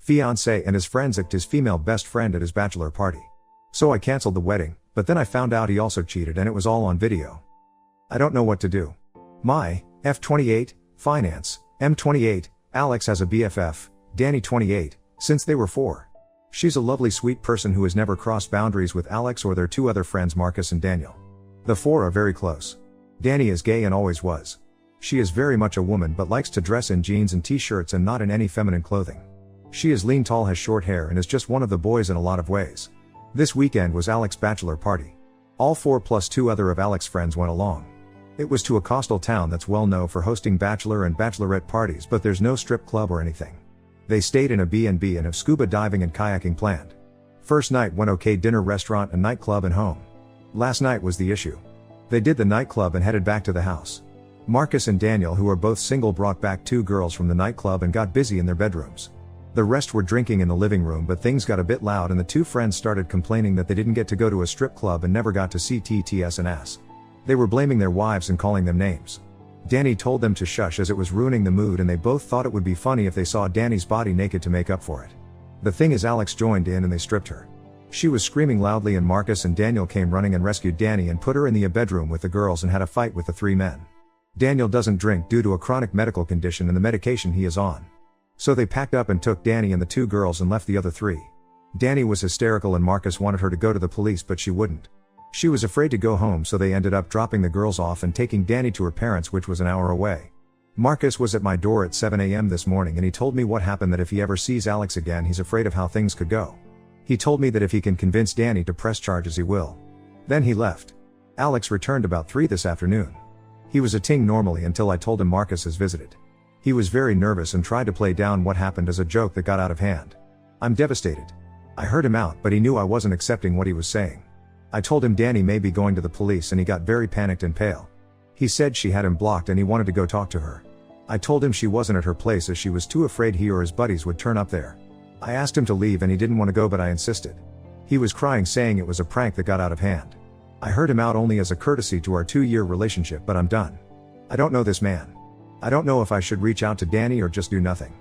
Fiancé and his friends act his female best friend at his bachelor party. So I cancelled the wedding, but then I found out he also cheated and it was all on video. I don't know what to do. My, F28, Finance, M28, Alex has a BFF, Danny 28, since they were 4. She's a lovely sweet person who has never crossed boundaries with Alex or their 2 other friends Marcus and Daniel. The 4 are very close. Danny is gay and always was. She is very much a woman but likes to dress in jeans and t-shirts and not in any feminine clothing. She is lean, tall, has short hair and is just one of the boys in a lot of ways. This weekend was Alex's bachelor party. All 4 plus 2 other of Alex's friends went along. It was to a coastal town that's well known for hosting bachelor and bachelorette parties, but there's no strip club or anything. They stayed in a B&B and have scuba diving and kayaking planned. First night went okay, dinner, restaurant and nightclub and home. Last night was the issue. They did the nightclub and headed back to the house. Marcus and Daniel, who are both single, brought back 2 girls from the nightclub and got busy in their bedrooms. The rest were drinking in the living room, but things got a bit loud and the 2 friends started complaining that they didn't get to go to a strip club and never got to see TTS and ass. They were blaming their wives and calling them names. Danny told them to shush as it was ruining the mood, and they both thought it would be funny if they saw Danny's body naked to make up for it. The thing is, Alex joined in and they stripped her. She was screaming loudly and Marcus and Daniel came running and rescued Danny and put her in the bedroom with the girls and had a fight with the 3 men. Daniel doesn't drink due to a chronic medical condition and the medication he is on. So they packed up and took Danny and the 2 girls and left the other 3. Danny was hysterical and Marcus wanted her to go to the police, but she wouldn't. She was afraid to go home, so they ended up dropping the girls off and taking Danny to her parents', which was an hour away. Marcus was at my door at 7 a.m. this morning and he told me what happened, that if he ever sees Alex again he's afraid of how things could go. He told me that if he can convince Danny to press charges he will. Then he left. Alex returned about 3 this afternoon. He was acting normally until I told him Marcus has visited. He was very nervous and tried to play down what happened as a joke that got out of hand. I'm devastated. I heard him out, but he knew I wasn't accepting what he was saying. I told him Danny may be going to the police and he got very panicked and pale. He said she had him blocked and he wanted to go talk to her. I told him she wasn't at her place as she was too afraid he or his buddies would turn up there. I asked him to leave and he didn't want to go, but I insisted. He was crying, saying it was a prank that got out of hand. I heard him out only as a courtesy to our 2-year relationship, but I'm done. I don't know this man. I don't know if I should reach out to Danny or just do nothing.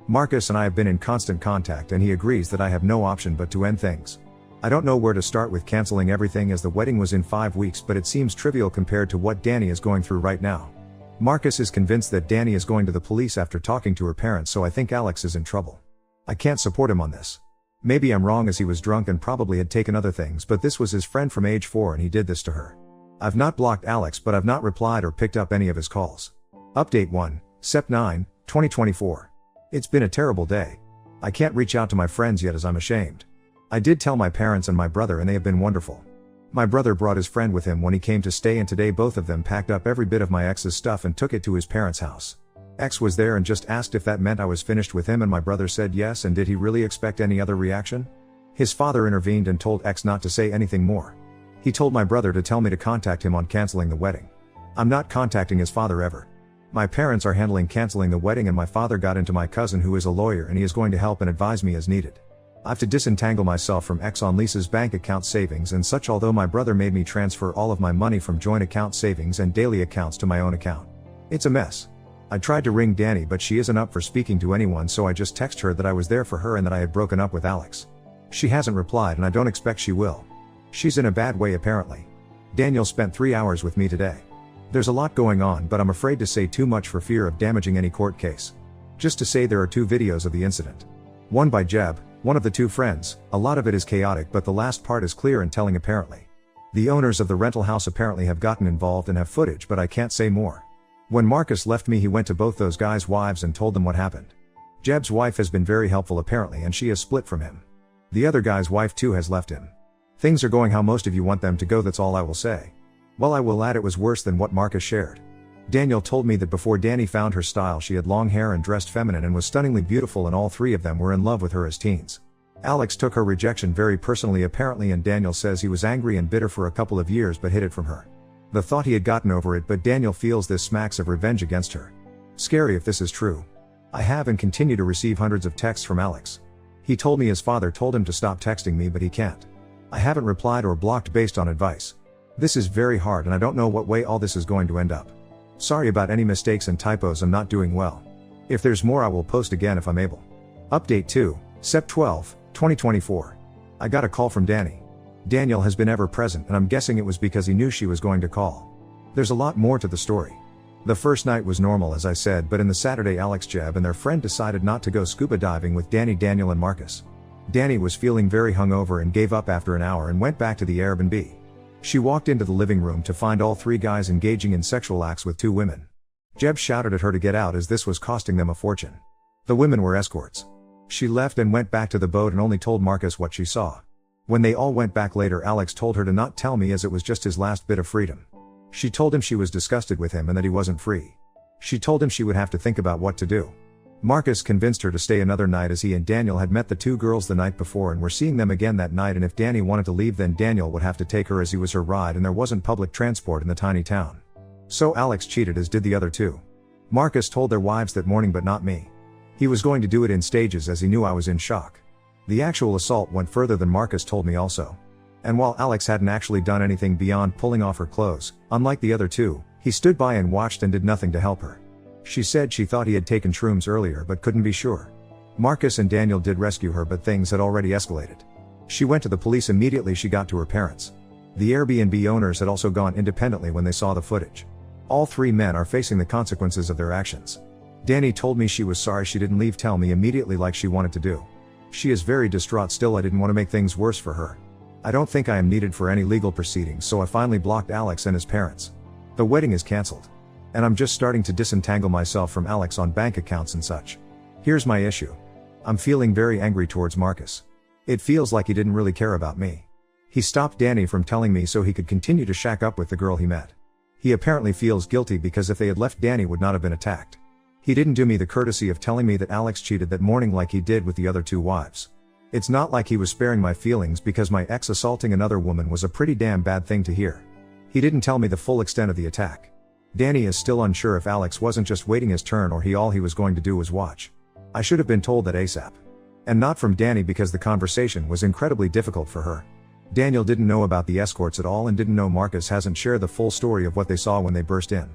Marcus and I have been in constant contact and he agrees that I have no option but to end things. I don't know where to start with canceling everything as the wedding was in 5 weeks, but it seems trivial compared to what Danny is going through right now. Marcus is convinced that Danny is going to the police after talking to her parents, so I think Alex is in trouble. I can't support him on this. Maybe I'm wrong as he was drunk and probably had taken other things, but this was his friend from age 4 and he did this to her. I've not blocked Alex, but I've not replied or picked up any of his calls. Update 1, Sep 9, 2024. It's been a terrible day. I can't reach out to my friends yet as I'm ashamed. I did tell my parents and my brother and they have been wonderful. My brother brought his friend with him when he came to stay, and today both of them packed up every bit of my ex's stuff and took it to his parents' house. Ex was there and just asked if that meant I was finished with him, and my brother said yes, and did he really expect any other reaction? His father intervened and told ex not to say anything more. He told my brother to tell me to contact him on canceling the wedding. I'm not contacting his father ever. My parents are handling canceling the wedding and my father got into my cousin who is a lawyer and he is going to help and advise me as needed. I have to disentangle myself from ex on Lisa's bank account savings and such, although my brother made me transfer all of my money from joint account savings and daily accounts to my own account. It's a mess. I tried to ring Danny but she isn't up for speaking to anyone, so I just text her that I was there for her and that I had broken up with Alex. She hasn't replied and I don't expect she will. She's in a bad way apparently. Daniel spent 3 hours with me today. There's a lot going on, but I'm afraid to say too much for fear of damaging any court case. Just to say there are 2 videos of the incident. One by Jeb, one of the 2 friends. A lot of it is chaotic, but the last part is clear and telling apparently. The owners of the rental house apparently have gotten involved and have footage, but I can't say more. When Marcus left me he went to both those guys' wives and told them what happened. Jeb's wife has been very helpful apparently and she has split from him. The other guy's wife too has left him. Things are going how most of you want them to go, that's all I will say. Well, I will add it was worse than what Marcus shared. Daniel told me that before Danny found her style she had long hair and dressed feminine and was stunningly beautiful, and all 3 of them were in love with her as teens. Alex took her rejection very personally apparently, and Daniel says he was angry and bitter for a couple of years but hid it from her. The thought he had gotten over it, but Daniel feels this smacks of revenge against her. Scary if this is true. I have and continue to receive hundreds of texts from Alex. He told me his father told him to stop texting me, but he can't. I haven't replied or blocked based on advice. This is very hard and I don't know what way all this is going to end up. Sorry about any mistakes and typos, I'm not doing well. If there's more I will post again if I'm able. Update 2, Sep 12, 2024. I got a call from Danny. Daniel has been ever present and I'm guessing it was because he knew she was going to call. There's a lot more to the story. The first night was normal as I said, but in the Saturday Alex, Jeb and their friend decided not to go scuba diving with Danny, Daniel and Marcus. Danny was feeling very hungover and gave up after an hour and went back to the Airbnb. She walked into the living room to find all three guys engaging in sexual acts with two women. Jeb shouted at her to get out as this was costing them a fortune. The women were escorts. She left and went back to the boat and only told Marcus what she saw. When they all went back later, Alex told her to not tell me as it was just his last bit of freedom. She told him she was disgusted with him and that he wasn't free. She told him she would have to think about what to do. Marcus convinced her to stay another night as he and Daniel had met the two girls the night before and were seeing them again that night, and if Danny wanted to leave then Daniel would have to take her as he was her ride and there wasn't public transport in the tiny town. So Alex cheated as did the other two. Marcus told their wives that morning but not me. He was going to do it in stages as he knew I was in shock. The actual assault went further than Marcus told me also. And while Alex hadn't actually done anything beyond pulling off her clothes, unlike the other two, he stood by and watched and did nothing to help her. She said she thought he had taken shrooms earlier but couldn't be sure. Marcus and Daniel did rescue her but things had already escalated. She went to the police immediately she got to her parents. The Airbnb owners had also gone independently when they saw the footage. All three men are facing the consequences of their actions. Danny told me she was sorry she didn't leave tell me immediately like she wanted to do. She is very distraught still. I didn't want to make things worse for her. I don't think I am needed for any legal proceedings, so I finally blocked Alex and his parents. The wedding is cancelled. And I'm just starting to disentangle myself from Alex on bank accounts and such. Here's my issue. I'm feeling very angry towards Marcus. It feels like he didn't really care about me. He stopped Danny from telling me so he could continue to shack up with the girl he met. He apparently feels guilty because if they had left, Danny would not have been attacked. He didn't do me the courtesy of telling me that Alex cheated that morning like he did with the other two wives. It's not like he was sparing my feelings because my ex assaulting another woman was a pretty damn bad thing to hear. He didn't tell me the full extent of the attack. Danny is still unsure if Alex wasn't just waiting his turn or all he was going to do was watch. I should have been told that ASAP. And not from Danny because the conversation was incredibly difficult for her. Daniel didn't know about the escorts at all and didn't know Marcus hasn't shared the full story of what they saw when they burst in.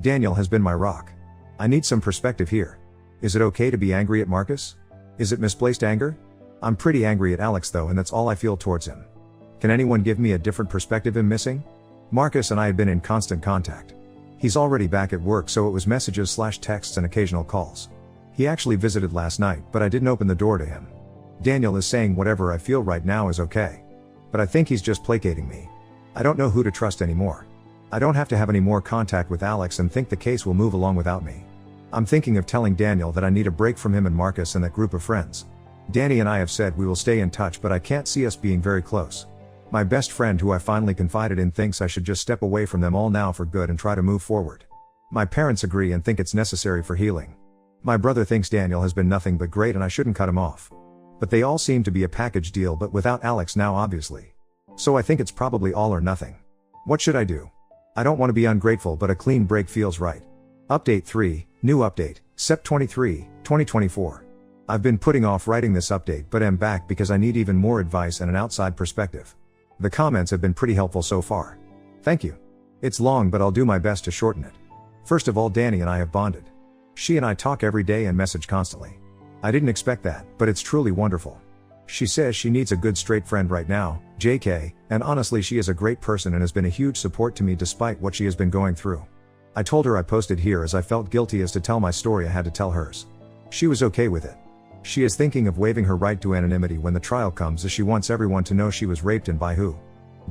Daniel has been my rock. I need some perspective here. Is it okay to be angry at Marcus? Is it misplaced anger? I'm pretty angry at Alex though, and that's all I feel towards him. Can anyone give me a different perspective? I'm missing? Marcus and I had been in constant contact. He's already back at work, so it was messages / texts and occasional calls. He actually visited last night, but I didn't open the door to him. Daniel is saying whatever I feel right now is okay. But I think he's just placating me. I don't know who to trust anymore. I don't have to have any more contact with Alex and think the case will move along without me. I'm thinking of telling Daniel that I need a break from him and Marcus and that group of friends. Danny and I have said we will stay in touch, but I can't see us being very close. My best friend who I finally confided in thinks I should just step away from them all now for good and try to move forward. My parents agree and think it's necessary for healing. My brother thinks Daniel has been nothing but great and I shouldn't cut him off. But they all seem to be a package deal, but without Alex now obviously. So I think it's probably all or nothing. What should I do? I don't want to be ungrateful, but a clean break feels right. Update 3, new update, Sep 23, 2024. I've been putting off writing this update but am back because I need even more advice and an outside perspective. The comments have been pretty helpful so far. Thank you. It's long but I'll do my best to shorten it. First of all, Danny and I have bonded. She and I talk every day and message constantly. I didn't expect that, but it's truly wonderful. She says she needs a good straight friend right now, JK, and honestly she is a great person and has been a huge support to me despite what she has been going through. I told her I posted here as I felt guilty as to tell my story I had to tell hers. She was okay with it. She is thinking of waiving her right to anonymity when the trial comes as she wants everyone to know she was raped and by who.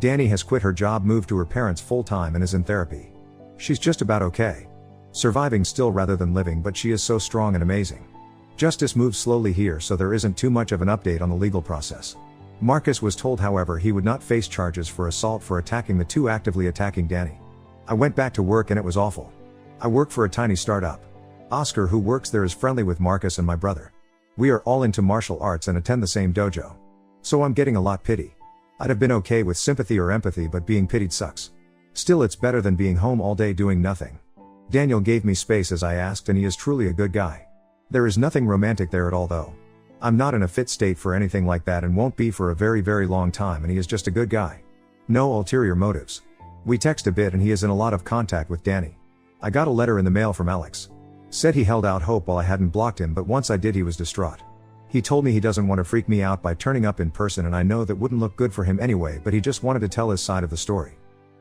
Danny has quit her job, moved to her parents full-time and is in therapy. She's just about okay. Surviving still rather than living, but she is so strong and amazing. Justice moves slowly here, so there isn't too much of an update on the legal process. Marcus was told however he would not face charges for assault for attacking the two actively attacking Danny. I went back to work and it was awful. I work for a tiny startup. Oscar who works there is friendly with Marcus and my brother. We are all into martial arts and attend the same dojo. So I'm getting a lot pity. I'd have been okay with sympathy or empathy, but being pitied sucks. Still, it's better than being home all day doing nothing. Daniel gave me space as I asked and he is truly a good guy. There is nothing romantic there at all though. I'm not in a fit state for anything like that and won't be for a very very long time, and he is just a good guy. No ulterior motives. We text a bit and he is in a lot of contact with Danny. I got a letter in the mail from Alex. Said he held out hope while I hadn't blocked him, but once I did he was distraught. He told me he doesn't want to freak me out by turning up in person, and I know that wouldn't look good for him anyway, but he just wanted to tell his side of the story.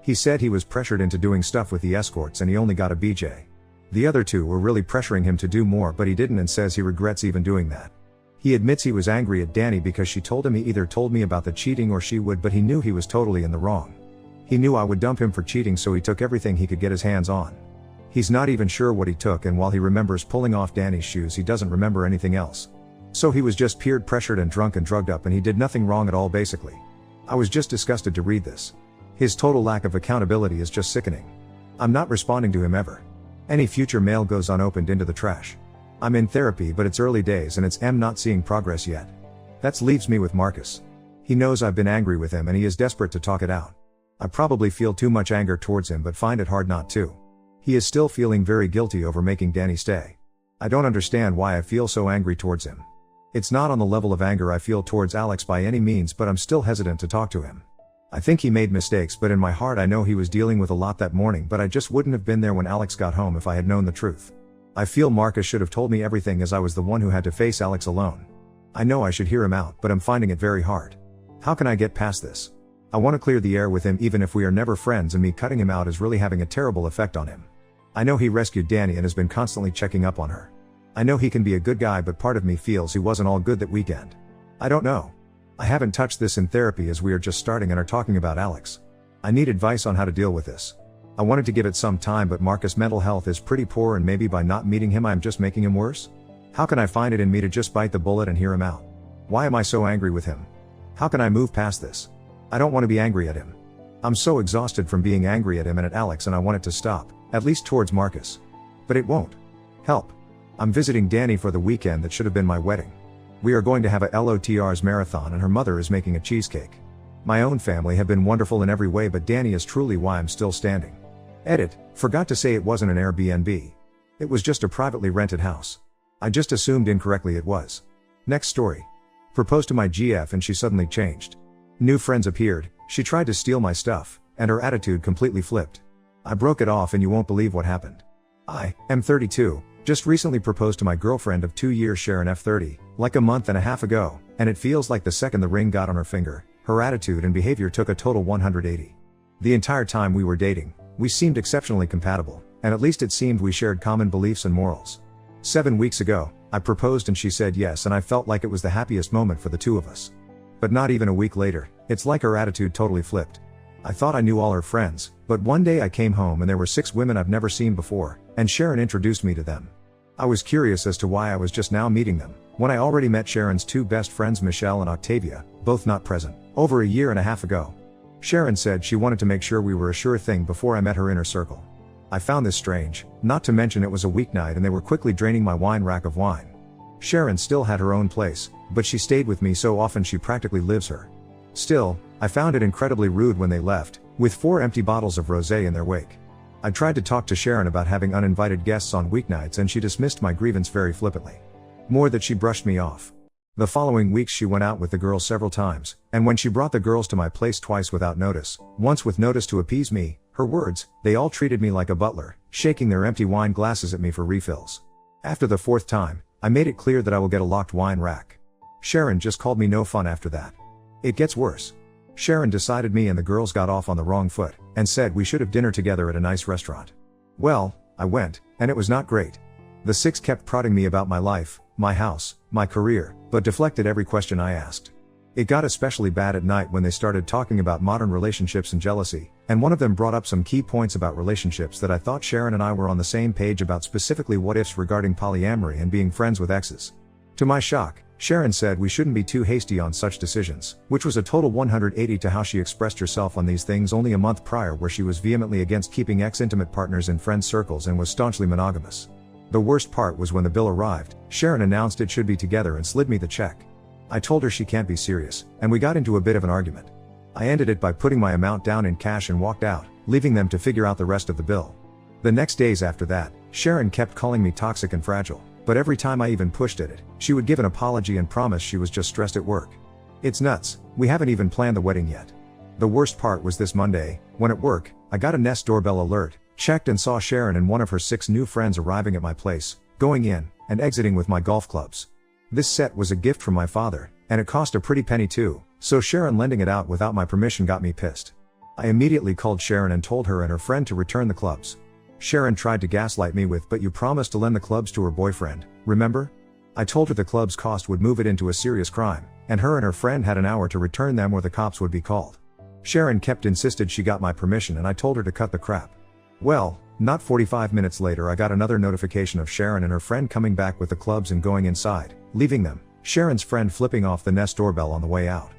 He said he was pressured into doing stuff with the escorts and he only got a BJ. The other two were really pressuring him to do more, but he didn't, and says he regrets even doing that. He admits he was angry at Danny because she told him he either told me about the cheating or she would, but he knew he was totally in the wrong. He knew I would dump him for cheating, so he took everything he could get his hands on. He's not even sure what he took, and while he remembers pulling off Danny's shoes, he doesn't remember anything else. So he was just peer pressured and drunk and drugged up, and he did nothing wrong at all basically. I was just disgusted to read this. His total lack of accountability is just sickening. I'm not responding to him ever. Any future mail goes unopened into the trash. I'm in therapy, but it's early days and I'm not seeing progress yet. That leaves me with Marcus. He knows I've been angry with him and he is desperate to talk it out. I probably feel too much anger towards him, but find it hard not to. He is still feeling very guilty over making Danny stay. I don't understand why I feel so angry towards him. It's not on the level of anger I feel towards Alex by any means, but I'm still hesitant to talk to him. I think he made mistakes, but in my heart I know he was dealing with a lot that morning, but I just wouldn't have been there when Alex got home if I had known the truth. I feel Marcus should have told me everything, as I was the one who had to face Alex alone. I know I should hear him out, but I'm finding it very hard. How can I get past this? I want to clear the air with him even if we are never friends, and me cutting him out is really having a terrible effect on him. I know he rescued Danny and has been constantly checking up on her. I know he can be a good guy, but part of me feels he wasn't all good that weekend. I don't know. I haven't touched this in therapy as we are just starting and are talking about Alex. I need advice on how to deal with this. I wanted to give it some time, but Marcus' mental health is pretty poor, and maybe by not meeting him I'm just making him worse? How can I find it in me to just bite the bullet and hear him out? Why am I so angry with him? How can I move past this? I don't want to be angry at him. I'm so exhausted from being angry at him and at Alex, and I want it to stop, at least towards Marcus. But it won't. Help. I'm visiting Danny for the weekend that should have been my wedding. We are going to have a LOTR's marathon and her mother is making a cheesecake. My own family have been wonderful in every way, but Danny is truly why I'm still standing. Edit, forgot to say it wasn't an Airbnb. It was just a privately rented house. I just assumed incorrectly it was. Next story. Proposed to my GF and she suddenly changed. New friends appeared, she tried to steal my stuff, and her attitude completely flipped. I broke it off and you won't believe what happened. I am 32. Just recently proposed to my girlfriend of 2 years, Sharon F30, like a month and a half ago, and it feels like the second the ring got on her finger, her attitude and behavior took a total 180. The entire time we were dating, we seemed exceptionally compatible, and at least it seemed we shared common beliefs and morals. 7 weeks ago, I proposed and she said yes, and I felt like it was the happiest moment for the two of us. But not even a week later, it's like her attitude totally flipped. I thought I knew all her friends, but one day I came home and there were 6 women I've never seen before, and Sharon introduced me to them. I was curious as to why I was just now meeting them, when I already met Sharon's 2 best friends, Michelle and Octavia, both not present, over a year and a half ago. Sharon said she wanted to make sure we were a sure thing before I met her inner circle. I found this strange, not to mention it was a weeknight and they were quickly draining my wine rack of wine. Sharon still had her own place, but she stayed with me so often she practically lives her. Still, I found it incredibly rude when they left, with 4 empty bottles of rosé in their wake. I tried to talk to Sharon about having uninvited guests on weeknights and she dismissed my grievance very flippantly. More that she brushed me off. The following weeks she went out with the girls several times, and when she brought the girls to my place twice without notice, once with notice to appease me, her words, they all treated me like a butler, shaking their empty wine glasses at me for refills. After the 4th time, I made it clear that I will get a locked wine rack. Sharon just called me no fun after that. It gets worse. Sharon decided me and the girls got off on the wrong foot, and said we should have dinner together at a nice restaurant. Well, I went, and it was not great. The 6 kept prodding me about my life, my house, my career, but deflected every question I asked. It got especially bad at night when they started talking about modern relationships and jealousy, and one of them brought up some key points about relationships that I thought Sharon and I were on the same page about, specifically what ifs regarding polyamory and being friends with exes. To my shock, Sharon said we shouldn't be too hasty on such decisions, which was a total 180 to how she expressed herself on these things only a month prior, where she was vehemently against keeping ex-intimate partners in friend circles and was staunchly monogamous. The worst part was when the bill arrived, Sharon announced it should be together and slid me the check. I told her she can't be serious, and we got into a bit of an argument. I ended it by putting my amount down in cash and walked out, leaving them to figure out the rest of the bill. The next days after that, Sharon kept calling me toxic and fragile, but every time I even pushed at it, she would give an apology and promise she was just stressed at work. It's nuts, we haven't even planned the wedding yet. The worst part was this Monday, when at work, I got a Nest doorbell alert, checked and saw Sharon and one of her 6 new friends arriving at my place, going in, and exiting with my golf clubs. This set was a gift from my father, and it cost a pretty penny too, so Sharon lending it out without my permission got me pissed. I immediately called Sharon and told her and her friend to return the clubs. Sharon tried to gaslight me with, "But you promised to lend the clubs to her boyfriend, remember?" I told her the club's cost would move it into a serious crime, and her friend had an hour to return them or the cops would be called. Sharon insisted she got my permission and I told her to cut the crap. Well, not 45 minutes later I got another notification of Sharon and her friend coming back with the clubs and going inside, leaving them, Sharon's friend flipping off the Nest doorbell on the way out.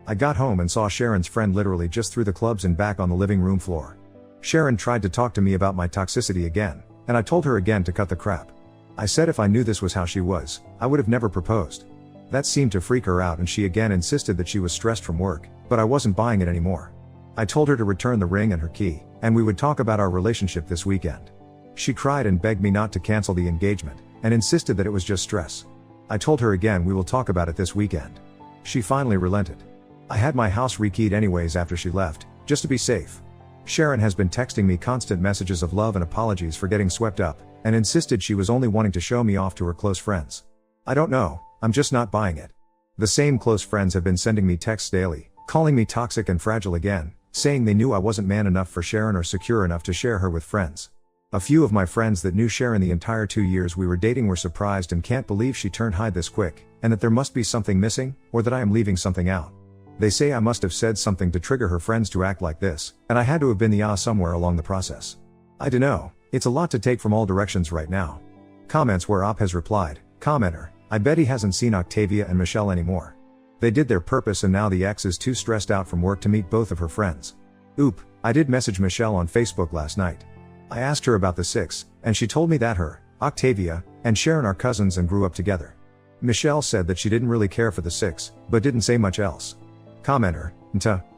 I got home and saw Sharon's friend literally just threw the clubs and back on the living room floor. Sharon tried to talk to me about my toxicity again, and I told her again to cut the crap. I said if I knew this was how she was, I would have never proposed. That seemed to freak her out and she again insisted that she was stressed from work, but I wasn't buying it anymore. I told her to return the ring and her key, and we would talk about our relationship this weekend. She cried and begged me not to cancel the engagement, and insisted that it was just stress. I told her again we will talk about it this weekend. She finally relented. I had my house rekeyed anyways after she left, just to be safe. Sharon has been texting me constant messages of love and apologies for getting swept up, and insisted she was only wanting to show me off to her close friends. I don't know, I'm just not buying it. The same close friends have been sending me texts daily, calling me toxic and fragile again, saying they knew I wasn't man enough for Sharon or secure enough to share her with friends. A few of my friends that knew Sharon the entire 2 years we were dating were surprised and can't believe she turned hide this quick, and that there must be something missing, or that I am leaving something out. They say I must have said something to trigger her friends to act like this, and I had to have been the somewhere along the process. I dunno, it's a lot to take from all directions right now. Comments where Op has replied, commenter, I bet he hasn't seen Octavia and Michelle anymore. They did their purpose and now the ex is too stressed out from work to meet both of her friends. Oop, I did message Michelle on Facebook last night. I asked her about the 6, and she told me that her, Octavia, and Sharon are cousins and grew up together. Michelle said that she didn't really care for the 6, but didn't say much else. Commenter,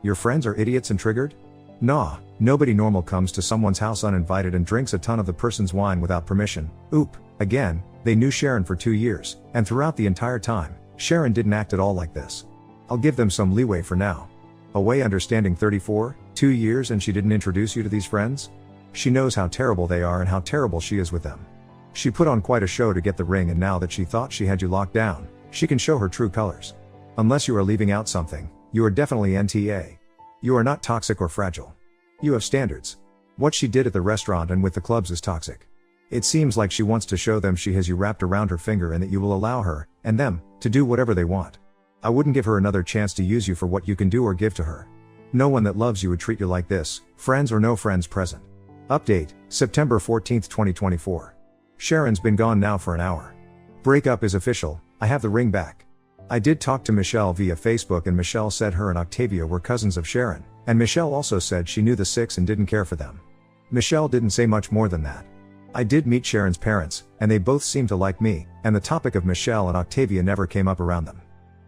your friends are idiots and triggered? Nah, nobody normal comes to someone's house uninvited and drinks a ton of the person's wine without permission. Oop, again, they knew Sharon for 2 years, and throughout the entire time, Sharon didn't act at all like this. I'll give them some leeway for now. Away understanding 34, 2 years and she didn't introduce you to these friends? She knows how terrible they are and how terrible she is with them. She put on quite a show to get the ring and now that she thought she had you locked down, she can show her true colors. Unless you are leaving out something, you are definitely NTA. You are not toxic or fragile. You have standards. What she did at the restaurant and with the clubs is toxic. It seems like she wants to show them she has you wrapped around her finger and that you will allow her, and them, to do whatever they want. I wouldn't give her another chance to use you for what you can do or give to her. No one that loves you would treat you like this, friends or no friends present. Update, September 14, 2024. Sharon's been gone now for an hour. Breakup is official, I have the ring back. I did talk to Michelle via Facebook and Michelle said her and Octavia were cousins of Sharon, and Michelle also said she knew the 6 and didn't care for them. Michelle didn't say much more than that. I did meet Sharon's parents, and they both seemed to like me, and the topic of Michelle and Octavia never came up around them.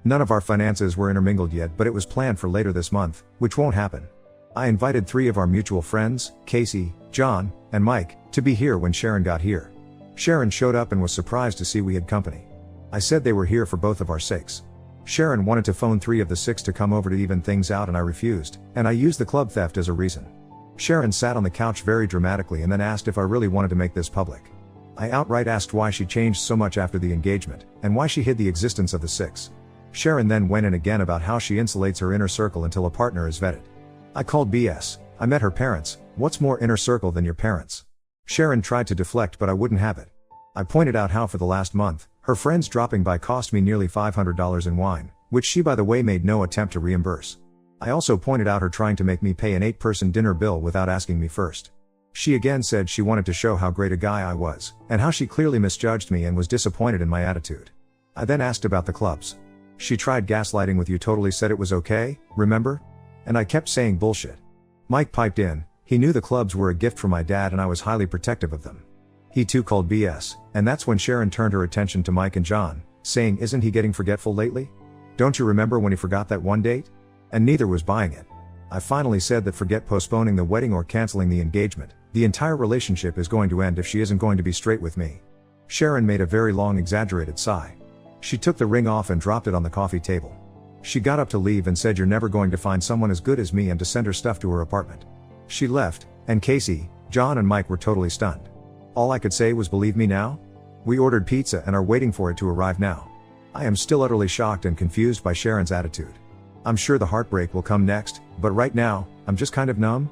None of our finances were intermingled yet, but it was planned for later this month, which won't happen. I invited 3 of our mutual friends, Casey, John, and Mike, to be here when Sharon got here. Sharon showed up and was surprised to see we had company. I said they were here for both of our sakes. Sharon wanted to phone 3 of the 6 to come over to even things out and I refused, and I used the club theft as a reason. Sharon sat on the couch very dramatically and then asked if I really wanted to make this public. I outright asked why she changed so much after the engagement, and why she hid the existence of the 6. Sharon then went in again about how she insulates her inner circle until a partner is vetted. I called BS, I met her parents, what's more inner circle than your parents? Sharon tried to deflect but I wouldn't have it. I pointed out how for the last month, her friends dropping by cost me nearly $500 in wine, which she by the way made no attempt to reimburse. I also pointed out her trying to make me pay an 8-person dinner bill without asking me first. She again said she wanted to show how great a guy I was, and how she clearly misjudged me and was disappointed in my attitude. I then asked about the clubs. She tried gaslighting with you totally said it was okay, remember? And I kept saying bullshit. Mike piped in, he knew the clubs were a gift from my dad and I was highly protective of them. He too called BS, and that's when Sharon turned her attention to Mike and John, saying isn't he getting forgetful lately? Don't you remember when he forgot that one date? And neither was buying it. I finally said that forget postponing the wedding or canceling the engagement, the entire relationship is going to end if she isn't going to be straight with me. Sharon made a very long exaggerated sigh. She took the ring off and dropped it on the coffee table. She got up to leave and said you're never going to find someone as good as me and to send her stuff to her apartment. She left, and Casey, John and Mike were totally stunned. All I could say was believe me now? We ordered pizza and are waiting for it to arrive now. I am still utterly shocked and confused by Sharon's attitude. I'm sure the heartbreak will come next, but right now, I'm just kind of numb.